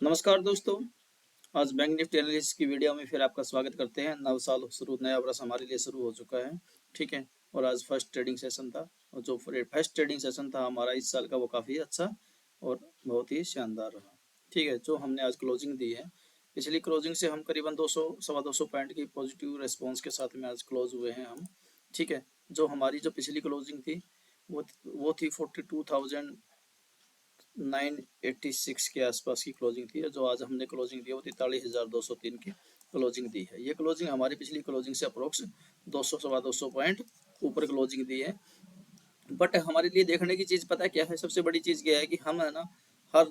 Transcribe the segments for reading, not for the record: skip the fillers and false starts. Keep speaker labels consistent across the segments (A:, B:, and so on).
A: नमस्कार दोस्तों। आज बैंक निफ्टी एनालिसिस की वीडियो में फिर आपका स्वागत करते हैं। नव साल शुरू, नया वर्ष हमारे लिए शुरू हो चुका है। ठीक है। और आज फर्स्ट ट्रेडिंग सेशन था, और जो फर्स्ट ट्रेडिंग सेशन था हमारा इस साल का, वो काफ़ी अच्छा और बहुत ही शानदार रहा। ठीक है। जो हमने आज क्लोजिंग दी है, पिछली क्लोजिंग से हम करीबन 200 सवा 200 पॉइंट की पॉजिटिव रिस्पॉन्स के साथ में आज क्लोज हुए हैं हम। ठीक है। जो हमारी जो पिछली क्लोजिंग थी वो थी 42,986 के आसपास की क्लोजिंग थी। जो आज हमने क्लोजिंग दी है वो 43,203 की क्लोजिंग दी है। ये क्लोजिंग हमारी पिछली क्लोजिंग से अप्रोक्स 200 सवा 200 पॉइंट ऊपर क्लोजिंग दी है। बट हमारे लिए देखने की चीज़ पता है क्या है? सबसे बड़ी चीज़ क्या है कि हम है ना, हर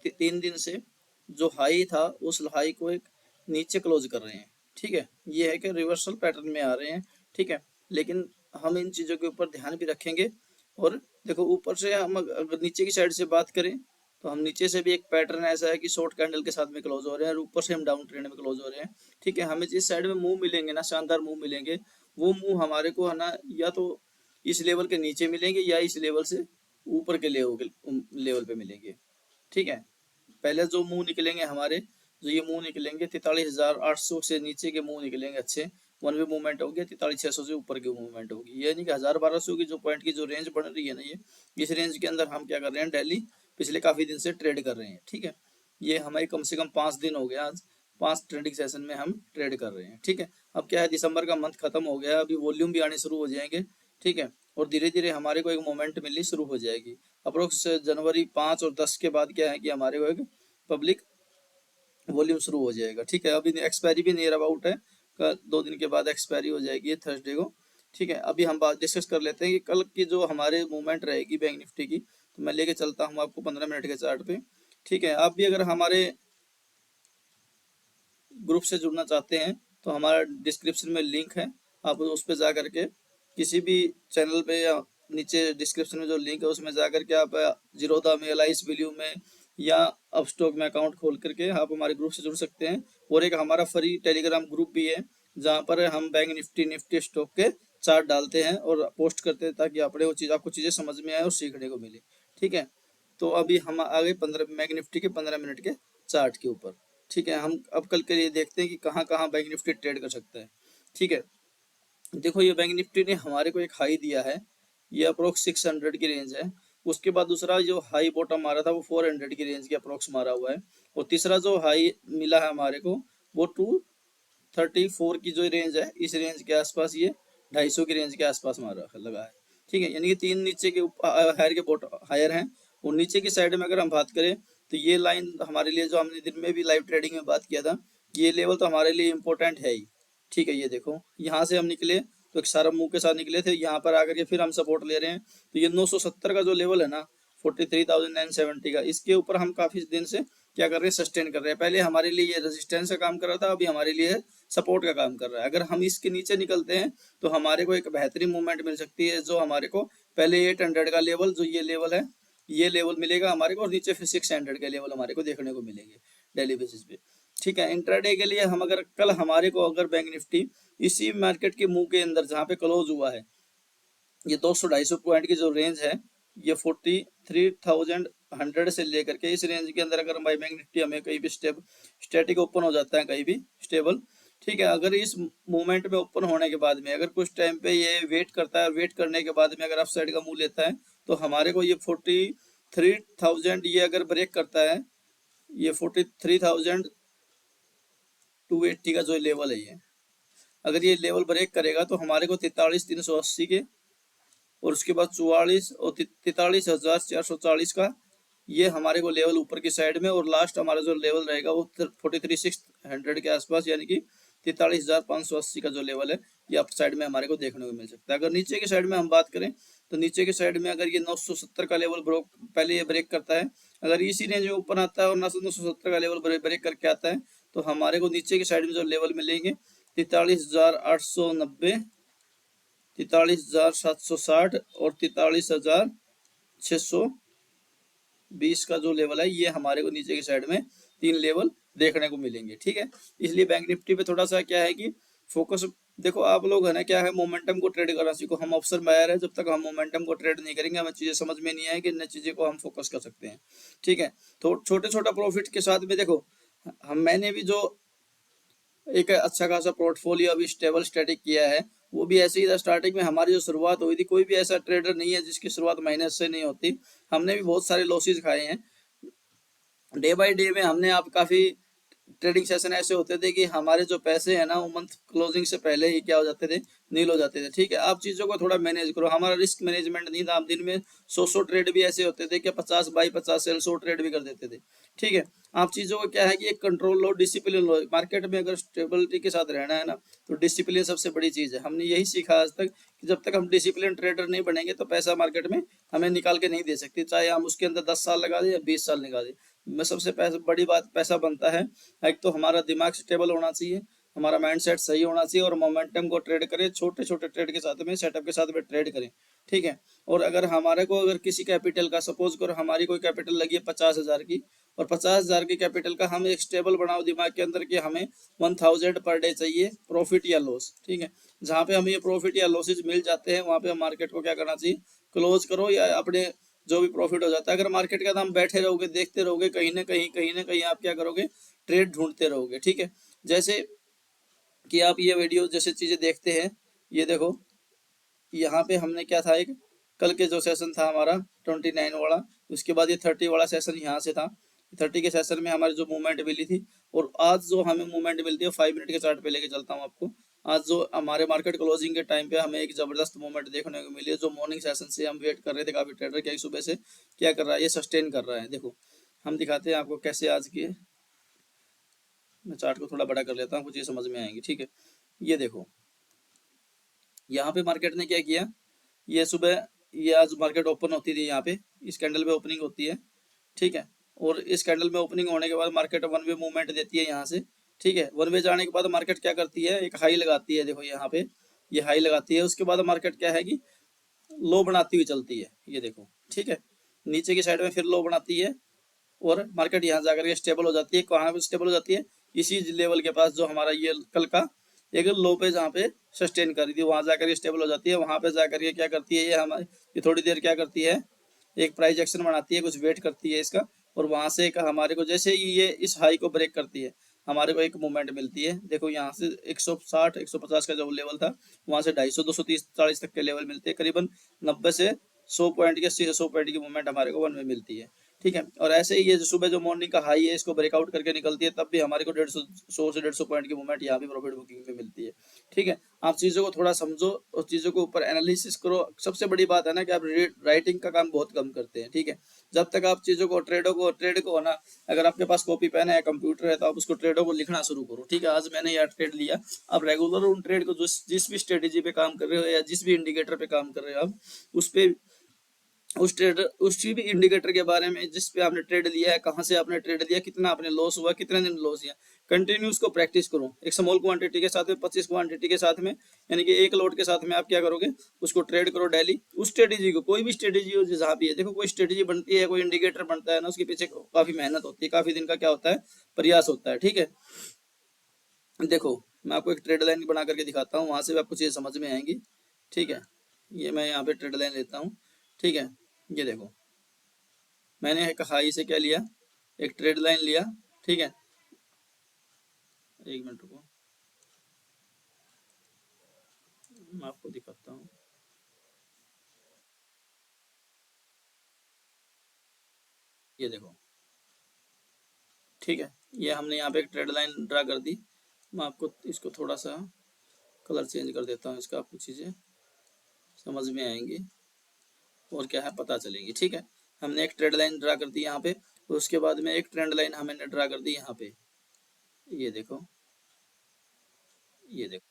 A: 3 दिन से जो हाई था उस हाई को एक नीचे क्लोज कर रहे हैं। ठीक है। ये है कि रिवर्सल पैटर्न में आ रहे हैं। ठीक है। लेकिन हम इन चीज़ों के ऊपर ध्यान भी रखेंगे। और देखो, ऊपर से हम अगर नीचे की साइड से बात करें तो हम नीचे से भी एक पैटर्न ऐसा है कि शॉर्ट कैंडल के साथ में क्लोज हो रहे हैं, और ऊपर से हम डाउन ट्रेंड में क्लोज हो रहे हैं। ठीक है। हमें जिस साइड में मूव मिलेंगे ना, शानदार मूव मिलेंगे, वो मूव हमारे को है ना, या तो इस लेवल के नीचे मिलेंगे या इस लेवल से ऊपर के लेवल पे मिलेंगे। ठीक है। पहले जो मुंह निकलेंगे हमारे, जो ये मुंह निकलेंगे 43,800 से नीचे के मुंह निकलेंगे अच्छे, वन वे मूवमेंट होगी। 43,600 से ऊपर की मूवमेंट होगी। ये नहीं कि 1,000-1,200 की जो पॉइंट की जो रेंज बन रही है ना, ये इस रेंज के अंदर हम क्या कर रहे हैं, डेली पिछले काफी दिन से ट्रेड कर रहे हैं। ठीक है। ये हमारे कम से कम 5 दिन हो गया आज, 5 ट्रेडिंग सेशन में हम ट्रेड कर रहे हैं। ठीक है। अब क्या है, दिसंबर का मंथ खत्म हो गया, अभी वॉल्यूम भी आने शुरू हो जाएंगे। ठीक है। और धीरे धीरे हमारे को एक मोमेंट मिलनी शुरू हो जाएगी। अप्रोक्स जनवरी 5 और 10 के बाद क्या है कि हमारे को एक पब्लिक वॉल्यूम शुरू हो जाएगा। ठीक है। अभी एक्सपायरी भी नियर अबाउट है, 2 दिन के बाद एक्सपायरी हो जाएगी थर्सडे को। ठीक है। अभी हम बात डिस्कस कर लेते हैं कि कल की जो हमारे मूवमेंट रहेगी बैंक निफ्टी की। तो मैं लेके चलता हूँ आपको 15 मिनट के चार्ट पे। ठीक है। आप भी अगर हमारे ग्रुप से जुड़ना चाहते हैं तो हमारा डिस्क्रिप्शन में लिंक है, आप उस पर जा करके किसी भी चैनल पे, या नीचे डिस्क्रिप्शन में जो लिंक है उसमें जा करके आप जीरोधा में, एलाइस वैल्यू में या अपस्टॉक में अकाउंट खोल करके आप हमारे ग्रुप से जुड़ सकते हैं। और एक हमारा फ्री टेलीग्राम ग्रुप भी है, जहाँ पर हम बैंक निफ्टी स्टॉक के चार्ट डालते हैं और पोस्ट करते हैं, ताकि अपने वो चीज़ आपको चीज़ें समझ में आए और सीखने को मिले। ठीक है। तो अभी हम आ गए 15 बैंक निफ्टी के 15 मिनट के चार्ट के ऊपर। ठीक है। हम अब कल के लिए देखते हैं कि कहाँ कहाँ बैंक निफ्टी ट्रेड कर सकता है। ठीक है। देखो, ये बैंक निफ्टी ने हमारे को एक हाई दिया है, ये अप्रोक्स 600 की रेंज है। उसके बाद दूसरा जो हाई बॉटम मारा था वो 400 की रेंज के अप्रोक्स मारा हुआ है। और तीसरा जो हाई मिला है हमारे को, वो 234 की जो रेंज है, इस रेंज के आसपास ये 250 की रेंज के आसपास मारा लगा है। ठीक है। यानी कि 3 नीचे के हायर के बॉटम हायर हैं। और नीचे की साइड में अगर हम बात करें तो ये लाइन हमारे लिए, जो हमने दिन में भी लाइव ट्रेडिंग में बात किया था, ये लेवल तो हमारे लिए इम्पोर्टेंट है ही। ठीक है। ये देखो, यहाँ से हम निकले तो एक सारा मुंह के साथ निकले थे, यहाँ पर आकर के फिर हम सपोर्ट ले रहे हैं। तो ये 970 का जो लेवल है ना, 43,970 का, इसके ऊपर हम काफी दिन से क्या कर रहे हैं, सस्टेन कर रहे हैं। पहले हमारे लिए ये रेजिस्टेंस का काम कर रहा था, अभी हमारे लिए सपोर्ट का काम कर रहा है। अगर हम इसके नीचे निकलते हैं तो हमारे को एक बेहतरीन मूवमेंट मिल सकती है, जो हमारे को पहले 800 का लेवल, जो ये लेवल है, ये लेवल मिलेगा हमारे को, और नीचे फिर 600 के लेवल हमारे को देखने को मिलेंगे डेली बेसिस पे। ठीक है। इंट्राडे के लिए हम अगर कल हमारे को अगर बैंक निफ्टी इसी मार्केट के मुंह के अंदर जहाँ पे क्लोज हुआ है, ये 200-250 पॉइंट की जो रेंज है, ये 43,100 से लेकर के इस रेंज के अंदर अगर बाई बैंक निफ्टी हमें कहीं भी स्टैटिक ओपन हो जाता है, कहीं भी स्टेबल। ठीक है। अगर इस मूवमेंट में ओपन होने के बाद में अगर कुछ टाइम पे ये वेट करता है, वेट करने के बाद में अगर अप साइड का मूव लेता है, तो हमारे को ये 43,000 ये अगर ब्रेक करता है, ये 43,280 का जो लेवल है, ये अगर ये लेवल ब्रेक करेगा तो हमारे को 43,380 के, और उसके बाद 44 और 43,440 का, ये हमारे को लेवल ऊपर की साइड में, और लास्ट हमारा जो लेवल रहेगा वो 43,600 के आसपास, यानी कि 43,580 का जो लेवल है, ये अप साइड में हमारे को देखने को मिल सकता है। अगर नीचे की साइड में हम बात करें तो नीचे की साइड में अगर ये 970 का लेवल पहले ये ब्रेक करता है, अगर इसी रेंज में ऊपर आता है और 970 का लेवल ब्रेक करके आता है, तो हमारे को नीचे की साइड में जो लेवल मिलेंगे 43,890, 43,760 और 43,620 का जो लेवल है, ये हमारे को नीचे की साइड में 3 लेवल देखने को मिलेंगे। ठीक है। इसलिए बैंक निफ्टी पे थोड़ा सा क्या है कि फोकस देखो आप लोग है ना, क्या है, मोमेंटम को ट्रेड करना सीखो। हम ऑप्शन बायर है, जब तक हम मोमेंटम को ट्रेड नहीं करेंगे हमें चीजें समझ में नहीं आएगी, इन चीजें को हम फोकस कर सकते हैं। ठीक है, तो छोटे छोटा प्रॉफिट के साथ में देखो, हम मैंने भी जो एक अच्छा खासा पोर्टफोलियो अभी स्टेबल स्टैटिक किया है, वो भी ऐसे ही था। स्टार्टिंग में हमारी जो शुरुआत हुई थी, कोई भी ऐसा ट्रेडर नहीं है जिसकी शुरुआत माइनस से नहीं होती। हमने भी बहुत सारे लॉसेज खाए हैं। डे बाय डे में हमने आप काफी ट्रेडिंग सेशन ऐसे होते थे कि हमारे जो पैसे हैं ना, वो मंथ क्लोजिंग से पहले ही क्या हो जाते थे, नील हो जाते थे। ठीक है, आप चीजों को थोड़ा मैनेज करो। हमारा रिस्क मैनेजमेंट नहीं था, हम दिन में 100 ट्रेड भी ऐसे होते थे कि 50 बाई 50 सेल 100 ट्रेड भी कर देते थे। ठीक है, आप चीजों को क्या है कि एक कंट्रोल लो, डिसिप्लिन लो। मार्केट में अगर स्टेबिलिटी के साथ रहना है ना, तो डिसिप्लिन सबसे बड़ी चीज है। हमने यही सीखा आज तक कि जब तक हम डिसिप्लिन ट्रेडर नहीं बनेंगे तो पैसा मार्केट में हमें निकाल के नहीं दे सकती, चाहे हम उसके अंदर 10 साल लगा दें या 20 साल निकाल दें। में सबसे बड़ी बात पैसा बनता है, एक तो हमारा दिमाग स्टेबल होना चाहिए, हमारा माइंडसेट सही होना चाहिए, और मोमेंटम को ट्रेड करें, छोटे छोटे ट्रेड के साथ में, सेटअप के साथ में ट्रेड करें। ठीक है, और अगर हमारे को अगर किसी कैपिटल का, सपोज करो हमारी कोई कैपिटल लगी है 50,000 की, और 50,000 की कैपिटल का हम एक स्टेबल बनाओ दिमाग के अंदर कि हमें 1000 पर डे चाहिए प्रॉफिट या लॉस। ठीक है, जहाँ पे हमें ये प्रॉफिट या लॉसेज मिल जाते हैं, वहाँ पे हम मार्केट को क्या करना चाहिए, क्लोज करो, या अपने जो भी प्रॉफिट हो जाता है। अगर मार्केट का दाम बैठे रहोगे, देखते रहोगे, कहीं ना कहीं आप क्या करोगे, ट्रेड ढूंढते रहोगे। ठीक है, जैसे कि आप ये वीडियो जैसे चीजें देखते हैं, ये देखो, यहाँ पे हमने क्या था, एक कल के जो सेशन था हमारा 29 वाला, उसके बाद ये 30 वाला सेशन यहाँ से था। 30 के सेशन में हमारी जो मूवमेंट मिली थी, और आज जो हमें मूवमेंट मिलती है, 5 मिनट के चार्ट पे लेके चलता हूँ आपको। आज जो हमारे मार्केट क्लोजिंग के टाइम पे हमें एक जबरदस्त मूवमेंट देखने को मिली है, जो मॉर्निंग सेशन से हम वेट कर रहे थे काफी ट्रेडर, क्या सुबह से क्या कर रहा है, ये सस्टेन कर रहा है। देखो हम दिखाते हैं आपको कैसे आज की। मैं चार्ट को थोड़ा बड़ा कर लेता हूँ, कुछ ये समझ में आएंगी। ठीक है, ये देखो, यहाँ पे मार्केट ने क्या किया, ये सुबह, ये आज मार्केट ओपन होती थी, यहाँ पे इस कैंडल में ओपनिंग होती है। ठीक है, और इस कैंडल में ओपनिंग होने के बाद मार्केट वन वे मूवमेंट देती है यहाँ से। ठीक है, वन वे जाने के बाद मार्केट क्या करती है, एक हाई लगाती है। देखो यहाँ पे ये हाई लगाती है, उसके बाद मार्केट क्या है कि लो बनाती हुई चलती है, ये देखो। ठीक है, नीचे की साइड में फिर लो बनाती है, और मार्केट यहाँ जाकर के स्टेबल हो जाती है। कहाँ पे स्टेबल हो जाती है, इसी लेवल के पास जो हमारा ये कल का एक लो पे जहाँ पे सस्टेन कर रही थी, वहां जाकर के स्टेबल हो जाती है। वहां पे जाकर के क्या करती है, ये हमारी ये थोड़ी देर क्या करती है, एक प्राइस एक्शन बनाती है, कुछ वेट करती है इसका, और वहां से एक हमारे को जैसे ही ये इस हाई को ब्रेक करती है, हमारे को एक मूवमेंट मिलती है। देखो यहाँ से 160 150 का जो लेवल था, वहां से 250 230 40 तक के लेवल मिलते हैं, करीबन 90 से 100 पॉइंट के 80 से 100 पॉइंट की मूवमेंट हमारे को वन में मिलती है। ठीक है, और ऐसे ही ये जो सुबह जो मॉर्निंग का हाई है, इसको ब्रेकआउट करके निकलती है, तब भी हमारे को 150 से 150 पॉइंट की मूवमेंट यहाँ भी प्रॉफिट बुकिंग में मिलती है। ठीक है, आप चीजों को थोड़ा समझो और चीजों को ऊपर एनालिसिस करो। सबसे बड़ी बात है ना कि आप राइटिंग का काम बहुत कम करते हैं। ठीक है, जब तक आप चीजों को ट्रेड को ना, अगर आपके पास कॉपी पेन है, कंप्यूटर है, तो आप उसको ट्रेडों को लिखना शुरू करो। ठीक है, आज मैंने यह ट्रेड लिया, आप रेगुलर उन ट्रेड को जिस भी स्ट्रेटेजी पे काम कर रहे हो, या जिस भी इंडिकेटर पे काम कर रहे हो, आप उस पे उस भी इंडिकेटर के बारे में, जिस पे आपने ट्रेड लिया है, कहाँ से आपने ट्रेड लिया, कितना आपने लॉस हुआ, कितने दिन लॉस किया, कंटिन्यू उसको प्रैक्टिस करो। एक स्मॉल क्वांटिटी के साथ में, 25 क्वांटिटी के साथ में, यानी कि एक लोड के साथ में आप क्या करोगे, उसको ट्रेड करो डेली। उस स्ट्रेटेजी को, कोई भी स्ट्रेटेजी हो जहाँ भी है, देखो कोई स्ट्रेटेजी बनती है, कोई इंडिकेटर बनता है ना, उसके पीछे काफी मेहनत होती है, काफी दिन का क्या होता है, प्रयास होता है। ठीक है, देखो मैं आपको एक ट्रेड लाइन बना करके दिखाता हूँ, वहां से आपको चीजें समझ में आएंगी। ठीक है, ये मैं यहाँ पे ट्रेड लाइन लेता हूँ। ठीक है, ये देखो, मैंने एक हाई से क्या लिया, एक ट्रेड लाइन लिया। ठीक है, एक मिनट रुको, मैं आपको दिखाता हूँ। ये देखो, ठीक है, ये हमने यहाँ पे एक ट्रेड लाइन ड्रा कर दी। मैं आपको इसको थोड़ा सा कलर चेंज कर देता हूँ, इसका आपको चीज़ें समझ में आएंगी और क्या है पता चलेंगी। ठीक है, हमने एक ट्रेड लाइन ड्रा कर दी यहाँ पे, उसके बाद में एक ट्रेंड लाइन हमने ड्रा कर दी यहाँ पे। ये देखो, ये देखो।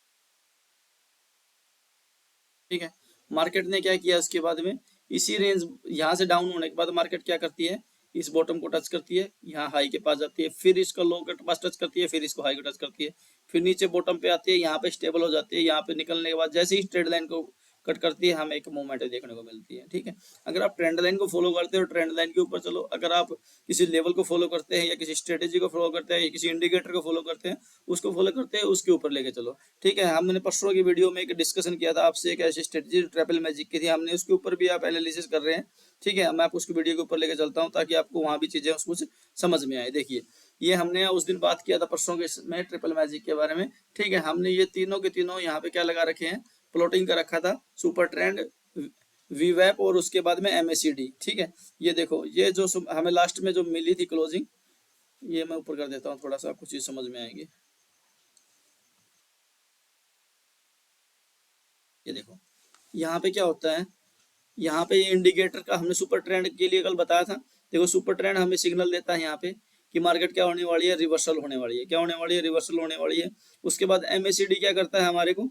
A: ठीक है, मार्केट ने क्या किया उसके बाद में, इसी रेंज यहाँ से डाउन होने के बाद मार्केट क्या करती है, इस बॉटम को टच करती है, यहाँ हाई के पास जाती है, फिर इसको लो के पास टच करती है, फिर इसको हाई को टच करती है, फिर नीचे बॉटम पे आती है, यहाँ पे स्टेबल हो जाती है। यहाँ पे निकलने के बाद जैसे ही ट्रेड लाइन को कट करती है, हमें एक मूवमेंट देखने को मिलती है। ठीक है, अगर आप ट्रेंड लाइन को फॉलो करते हो, ट्रेंड लाइन के ऊपर चलो। अगर आप किसी लेवल को फॉलो करते हैं या किसी स्ट्रेटेजी को फॉलो करते हैं या किसी इंडिकेटर को फॉलो करते हैं, उसको फॉलो करते हैं, उसके ऊपर लेके चलो। ठीक है, हमने परसों की वीडियो में एक डिस्कशन किया था आपसे, एक ऐसी स्ट्रेटेजी ट्रिपल मैजिक की थी हमने, उसके ऊपर भी आप एनालिसिस कर रहे हैं। ठीक है, मैं आपको उसकी वीडियो के ऊपर लेके चलता हूँ ताकि आपको वहां भी चीजें कुछ समझ में आए। देखिए, ये हमने उस दिन बात किया था परसों के में ट्रिपल मैजिक के बारे में। ठीक है, हमने ये तीनों के तीनों यहाँ पे क्या लगा रखे हैं, प्लॉटिंग का रखा था, सुपर ट्रेंड, वीवैप और उसके बाद में एमएसीडी। ठीक है, ये देखो, ये जो हमें लास्ट में जो मिली थी क्लोजिंग, ये मैं ऊपर कर देता हूँ थोड़ा सा, आपको चीज समझ में आएगी। ये देखो, यहाँ पे क्या होता है, यहाँ पे ये इंडिकेटर का हमने सुपर ट्रेंड के लिए कल बताया था। देखो, सुपर ट्रेंड हमें सिग्नल देता है यहाँ पे कि मार्केट क्या होने वाली है, रिवर्सल होने वाली है। क्या होने वाली है, रिवर्सल होने वाली है। उसके बाद एमएसीडी क्या करता है हमारे को,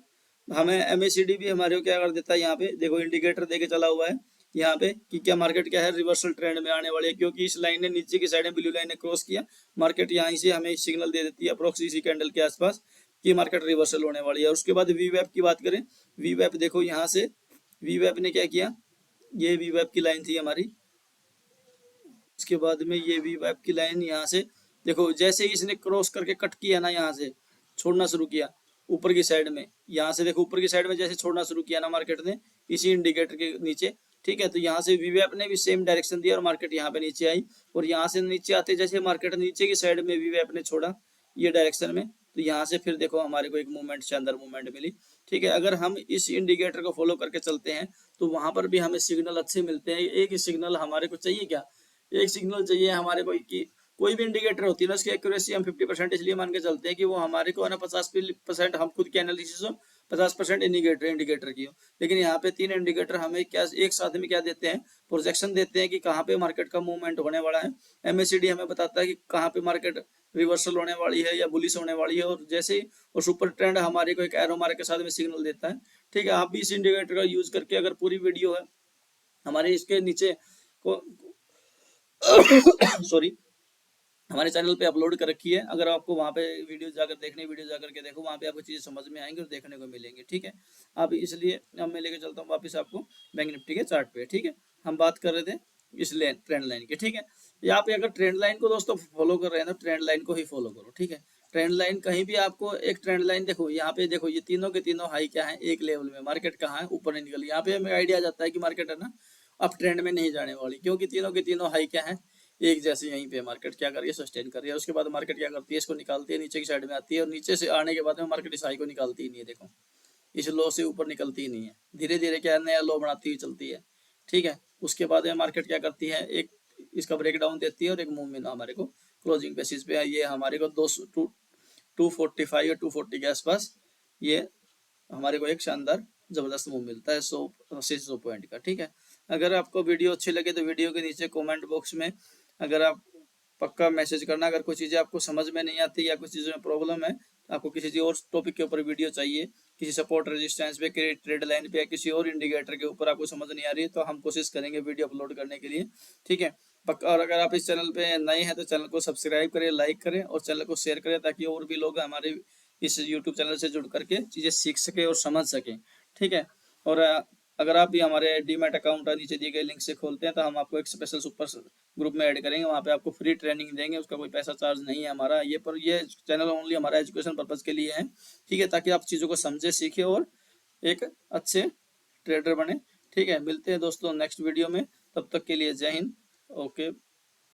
A: हमें एमएसीडी भी हमारे को क्या कर देता है, यहाँ पे देखो इंडिकेटर देके चला हुआ है यहाँ पे कि क्या मार्केट क्या है, रिवर्सल ट्रेंड में आने वाली है। क्योंकि इस लाइन ने नीचे की साइड में ब्लू लाइन ने क्रॉस किया, मार्केट यहाँ से हमें सिग्नल दे देती है अप्रोक्स इसी कैंडल के आसपास कि मार्केट रिवर्सल होने वाली है। उसके बाद वीवैप की बात करें, वीवैप देखो यहाँ से वीवैप ने क्या किया, ये वीवैप की लाइन थी हमारी। इसके बाद में ये वीवैप की लाइन यहाँ से देखो, जैसे ही इसने क्रॉस करके कट किया ना, यहाँ से छोड़ना शुरू किया ऊपर की साइड में, यहाँ से देखो ऊपर की साइड में जैसे छोड़ना शुरू किया ना मार्केट ने इसी इंडिकेटर के नीचे। ठीक है, तो यहाँ से वीवैप ने भी सेम डायरेक्शन दिया और मार्केट यहाँ पे नीचे आई, और यहाँ से नीचे आते जैसे मार्केट नीचे की साइड में वीवैप ने छोड़ा ये डायरेक्शन में, तो यहाँ से फिर देखो हमारे को एक मूवमेंट से अंदर मूवमेंट मिली। ठीक है, अगर हम इस इंडिकेटर को फॉलो करके चलते हैं तो वहां पर भी हमें सिग्नल अच्छे मिलते हैं। एक ही सिग्नल हमारे को चाहिए क्या, एक सिग्नल चाहिए हमारे को कि कोई भी इंडिकेटर होती है ना, उसकी एक्यूरेसी हम 50% इसलिए मान के चलते हैं कि वो हमारे को है ना 50% हम खुद की एनालिसिस हो, 50% इंडिकेटर की हो। लेकिन यहाँ पे तीन इंडिकेटर हमें क्या एक साथ में क्या देते हैं, प्रोजेक्शन देते हैं कि कहाँ पे मार्केट का मूवमेंट होने वाला है। एमएसीडी हमें बताता है कि कहाँ पे मार्केट रिवर्सल होने वाली है या बुलिश होने वाली है, और जैसे ही और सुपर ट्रेंड हमारे को एक एरो मार्क के साथ में सिग्नल देता है। ठीक है, आप भी इस इंडिकेटर का यूज करके, अगर पूरी वीडियो है हमारे इसके नीचे को सॉरी हमारे चैनल पे अपलोड कर रखी है, अगर आपको वहाँ पे वीडियो जाकर देखने, वीडियो जाकर के देखो, वहाँ पे आपको चीजें समझ में आएंगी और देखने को मिलेंगी। ठीक है, अब इसलिए अब मैं लेके चलता हूँ वापस आपको बैंक निफ्टी के चार्ट पे। ठीक है, हम बात कर रहे थे इस ट्रेंड लाइन की। ठीक है, यहाँ पे अगर ट्रेंड लाइन को दोस्तों फॉलो कर रहे हैं तो ट्रेंड लाइन को ही फॉलो करो। ठीक है, ट्रेंड लाइन कहीं भी आपको एक ट्रेंड लाइन देखो, यहाँ पे देखो ये तीनों के तीनों हाई क्या है, एक लेवल में, मार्केट कहाँ है, ऊपर नहीं निकल। यहाँ पे हमें आइडिया आ जाता है कि मार्केट है ना अब ट्रेंड में नहीं जाने वाली, क्योंकि तीनों के तीनों हाई क्या है, एक जैसे यहीं पे मार्केट क्या कर रही है, सस्टेन कर रही है। उसके बाद मार्केट क्या करती है, इसको निकालती है, नीचे की साइड में आती है, और नीचे से आने के बाद में मार्केट इस हाई को निकालती ही नहीं है। देखो, इस लो से ऊपर निकलती ही नहीं है, धीरे धीरे क्या नया लो बनाती हुई चलती है। ठीक है, उसके बाद में मार्केट क्या करती है, एक इसका ब्रेकडाउन देती है और एक मूवमेंट हमारे को क्लोजिंग बेसिस पे ये हमारे को 245 या 240 के आसपास ये हमारे को एक शानदार जबरदस्त मूव मिलता है 100 पॉइंट का। ठीक है, अगर आपको वीडियो अच्छी लगे तो वीडियो के नीचे कमेंट बॉक्स में अगर आप पक्का मैसेज करना, अगर कोई चीज़ें आपको समझ में नहीं आती या कुछ चीज़ों में प्रॉब्लम है, आपको किसी और टॉपिक के ऊपर वीडियो चाहिए, किसी सपोर्ट रेजिस्टेंस पे, ट्रेड लाइन पे या किसी और इंडिकेटर के ऊपर आपको समझ नहीं आ रही है, तो हम कोशिश करेंगे वीडियो अपलोड करने के लिए। ठीक है, पक्का। और अगर आप इस चैनल पे नए हैं तो चैनल को सब्सक्राइब करें, लाइक करें और चैनल को शेयर करें, ताकि और भी लोग हमारे इस यूट्यूब चैनल से जुड़ करके चीज़ें सीख सके और समझ सकें। ठीक है, और अगर आप भी हमारे डीमैट अकाउंट नीचे दिए गए लिंक से खोलते हैं तो हम आपको एक स्पेशल सुपर ग्रुप में ऐड करेंगे, वहाँ पे आपको फ्री ट्रेनिंग देंगे, उसका कोई पैसा चार्ज नहीं है हमारा ये, पर ये चैनल ओनली हमारा एजुकेशन पर्पज के लिए है। ठीक है, ताकि आप चीज़ों को समझे, सीखे और एक अच्छे ट्रेडर बने। ठीक है, मिलते हैं दोस्तों नेक्स्ट वीडियो में, तब तक के लिए जय हिंद। ओके।